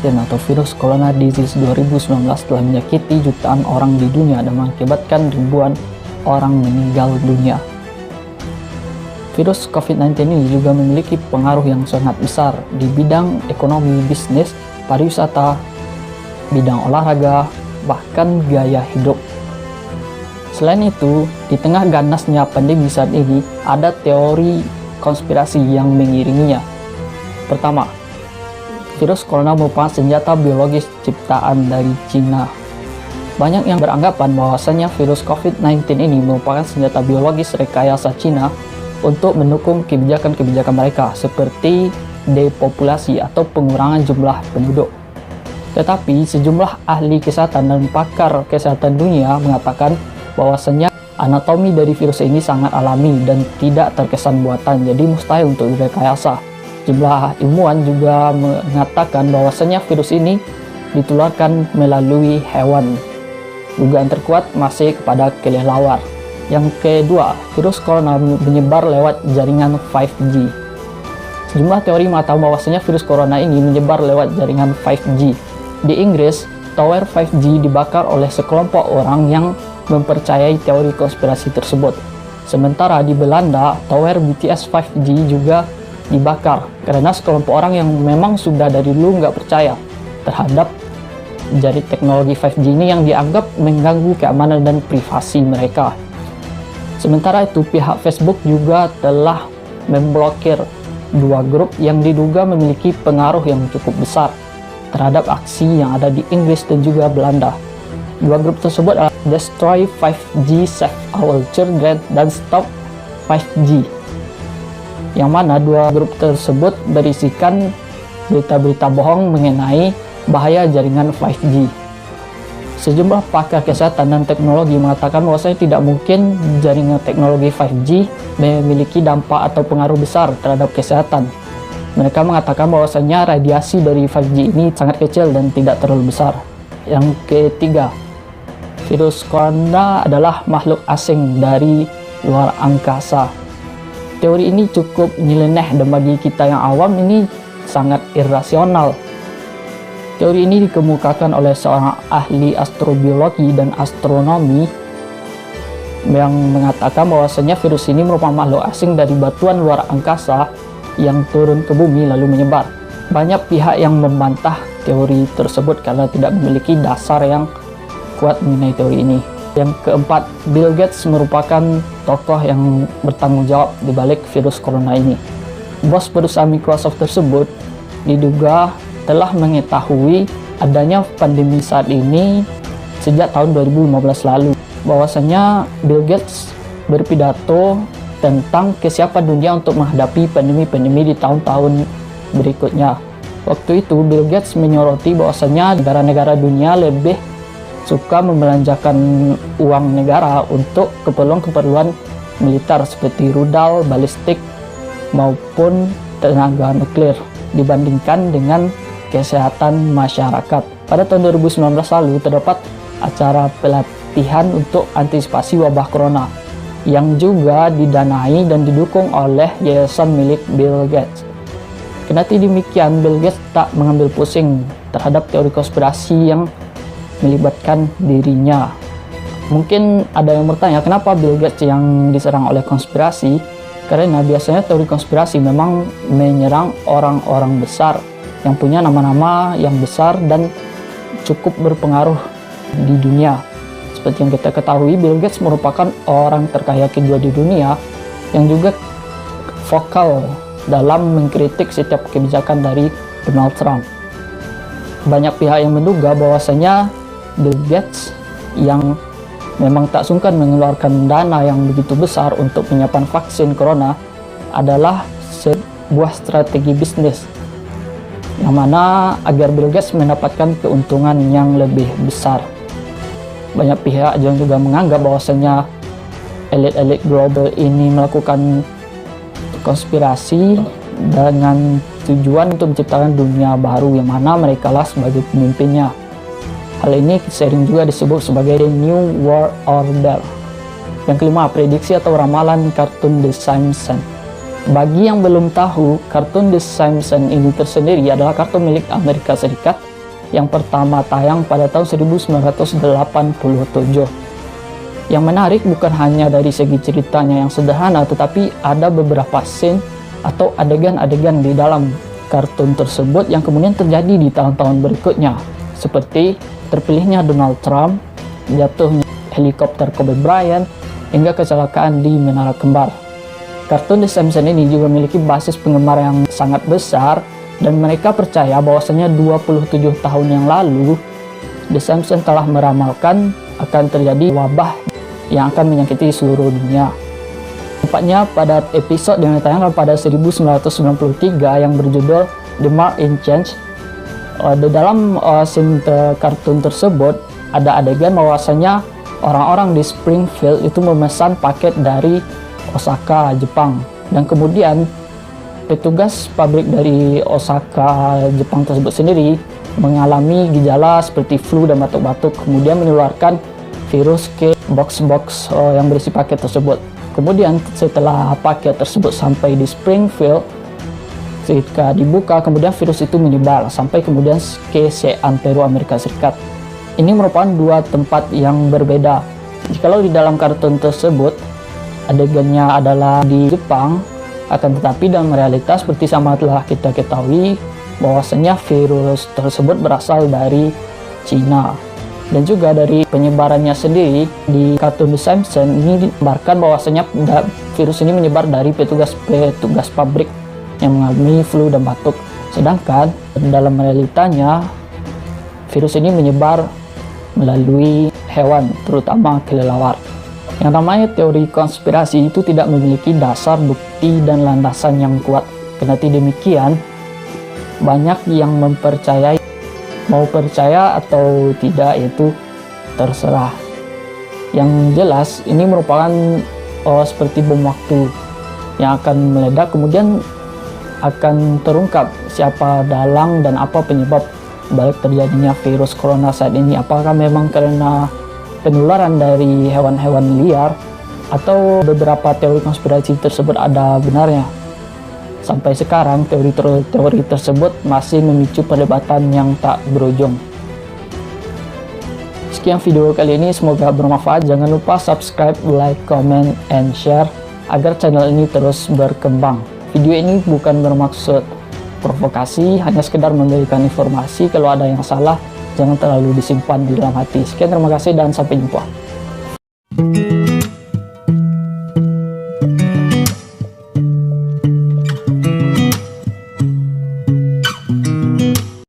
atau virus Corona Disease 2019 telah menyakiti jutaan orang di dunia dan mengakibatkan ribuan orang meninggal dunia. Virus COVID-19 ini juga memiliki pengaruh yang sangat besar di bidang ekonomi, bisnis, pariwisata, bidang olahraga, bahkan gaya hidup. Selain itu, di tengah ganasnya pandemi saat ini, ada teori konspirasi yang mengiringinya. Pertama, virus corona merupakan senjata biologis ciptaan dari Cina. Banyak yang beranggapan bahwasanya virus COVID-19 ini merupakan senjata biologis rekayasa Cina untuk mendukung kebijakan-kebijakan mereka seperti depopulasi atau pengurangan jumlah penduduk. Tetapi sejumlah ahli kesehatan dan pakar kesehatan dunia mengatakan bahwasanya anatomi dari virus ini sangat alami dan tidak terkesan buatan, jadi mustahil untuk direkayasa. Jumlah ilmuwan juga mengatakan bahwasanya virus ini ditularkan melalui hewan. Dugaan terkuat masih kepada kelelawar. Yang kedua, virus corona menyebar lewat jaringan 5G. Sejumlah teori mengatakan bahwasanya virus corona ini menyebar lewat jaringan 5G. Di Inggris, tower 5G dibakar oleh sekelompok orang yang mempercayai teori konspirasi tersebut. Sementara di Belanda, tower BTS 5G juga dibakar karena sekelompok orang yang memang sudah dari dulu nggak percaya terhadap jaringan teknologi 5G ini yang dianggap mengganggu keamanan dan privasi mereka. Sementara itu, pihak Facebook juga telah memblokir dua grup yang diduga memiliki pengaruh yang cukup besar terhadap aksi yang ada di Inggris dan juga Belanda. Dua grup tersebut adalah Destroy 5G, Save Our Children, dan Stop 5G. Yang mana dua grup tersebut berisikan berita-berita bohong mengenai bahaya jaringan 5G. Sejumlah pakar kesehatan dan teknologi mengatakan bahwasanya tidak mungkin jaringan teknologi 5G memiliki dampak atau pengaruh besar terhadap kesehatan. Mereka mengatakan bahwasanya radiasi dari 5G ini sangat kecil dan tidak terlalu besar. Yang ketiga, virus corona adalah makhluk asing dari luar angkasa. Teori ini cukup nyeleneh dan bagi kita yang awam ini sangat irasional. Teori ini dikemukakan oleh seorang ahli astrobiologi dan astronomi yang mengatakan bahwasanya virus ini merupakan makhluk asing dari batuan luar angkasa yang turun ke bumi lalu menyebar. Banyak pihak yang membantah teori tersebut karena tidak memiliki dasar yang kuat mengenai teori ini. Yang keempat, Bill Gates merupakan tokoh yang bertanggung jawab di balik virus corona ini. Bos perusahaan Microsoft tersebut diduga telah mengetahui adanya pandemi saat ini sejak tahun 2015 lalu. Bahwasanya Bill Gates berpidato tentang kesiapan dunia untuk menghadapi pandemi-pandemi di tahun-tahun berikutnya. Waktu itu Bill Gates menyoroti bahwasanya negara-negara dunia lebih suka membelanjakan uang negara untuk keperluan-keperluan militer seperti rudal, balistik, maupun tenaga nuklir dibandingkan dengan kesehatan masyarakat. Pada tahun 2019 lalu terdapat acara pelatihan untuk antisipasi wabah corona yang juga didanai dan didukung oleh yayasan milik Bill Gates. Kendati demikian, Bill Gates tak mengambil pusing terhadap teori konspirasi yang melibatkan dirinya. Mungkin ada yang bertanya, kenapa Bill Gates yang diserang oleh konspirasi? Karena biasanya teori konspirasi memang menyerang orang-orang besar yang punya nama-nama yang besar dan cukup berpengaruh di dunia. Seperti yang kita ketahui, Bill Gates merupakan orang terkaya kedua di dunia yang juga vokal dalam mengkritik setiap kebijakan dari Donald Trump. Banyak pihak yang menduga bahwasanya Bill Gates yang memang tak sungkan mengeluarkan dana yang begitu besar untuk penyiapan vaksin corona adalah sebuah strategi bisnis yang mana agar Bill Gates mendapatkan keuntungan yang lebih besar. Banyak pihak yang juga menganggap bahwasanya elit-elit global ini melakukan konspirasi dengan tujuan untuk menciptakan dunia baru yang mana mereka lah sebagai pemimpinnya. Hal ini sering juga disebut sebagai The New World Order. Yang kelima, prediksi atau ramalan kartun The Simpsons. Bagi yang belum tahu, kartun The Simpsons ini tersendiri adalah kartun milik Amerika Serikat yang pertama tayang pada tahun 1987. Yang menarik bukan hanya dari segi ceritanya yang sederhana, tetapi ada beberapa scene atau adegan-adegan di dalam kartun tersebut yang kemudian terjadi di tahun-tahun berikutnya, seperti terpilihnya Donald Trump, jatuhnya helikopter Kobe Bryant, hingga kecelakaan di Menara Kembar. Kartun The Simpsons ini juga memiliki basis penggemar yang sangat besar, dan mereka percaya bahwasanya 27 tahun yang lalu The Simpsons telah meramalkan akan terjadi wabah yang akan menyakiti seluruh dunia. Tepatnya pada episode yang ditayangkan pada 1993 yang berjudul The Mark in Change. Di dalam scene kartun tersebut ada adegan bahwasanya orang-orang di Springfield itu memesan paket dari Osaka, Jepang, dan kemudian petugas pabrik dari Osaka, Jepang tersebut sendiri mengalami gejala seperti flu dan batuk-batuk, kemudian menularkan virus ke box-box yang berisi paket tersebut. Kemudian setelah paket tersebut sampai di Springfield, ketika dibuka, kemudian virus itu menyebar sampai kemudian ke seantero Amerika Serikat. Ini merupakan dua tempat yang berbeda. Jikalau di dalam kartun tersebut adegannya adalah di Jepang, akan tetapi dalam realitas seperti sama telah kita ketahui bahwasanya virus tersebut berasal dari Cina. Dan juga dari penyebarannya sendiri di kartun The Simpsons ini digambarkan bahwasanya virus ini menyebar dari petugas pabrik yang mengalami flu dan batuk. Sedangkan dalam realitanya virus ini menyebar melalui hewan, terutama kelelawar. Yang namanya teori konspirasi itu tidak memiliki dasar, bukti, dan landasan yang kuat. Kendati demikian, banyak yang mempercayai. Mau percaya atau tidak itu terserah. Yang jelas ini merupakan seperti bom waktu yang akan meledak, kemudian akan terungkap siapa dalang dan apa penyebab balik terjadinya virus corona saat ini. Apakah memang karena penularan dari hewan-hewan liar, atau beberapa teori konspirasi tersebut ada benarnya. Sampai sekarang teori tersebut masih memicu perdebatan yang tak berujung. Sekian video kali ini, semoga bermanfaat. Jangan lupa subscribe, like, comment, and share agar channel ini terus berkembang. Video ini bukan bermaksud provokasi, hanya sekedar memberikan informasi. Kalau ada yang salah, jangan terlalu disimpan di dalam hati. Sekian, terima kasih dan sampai jumpa.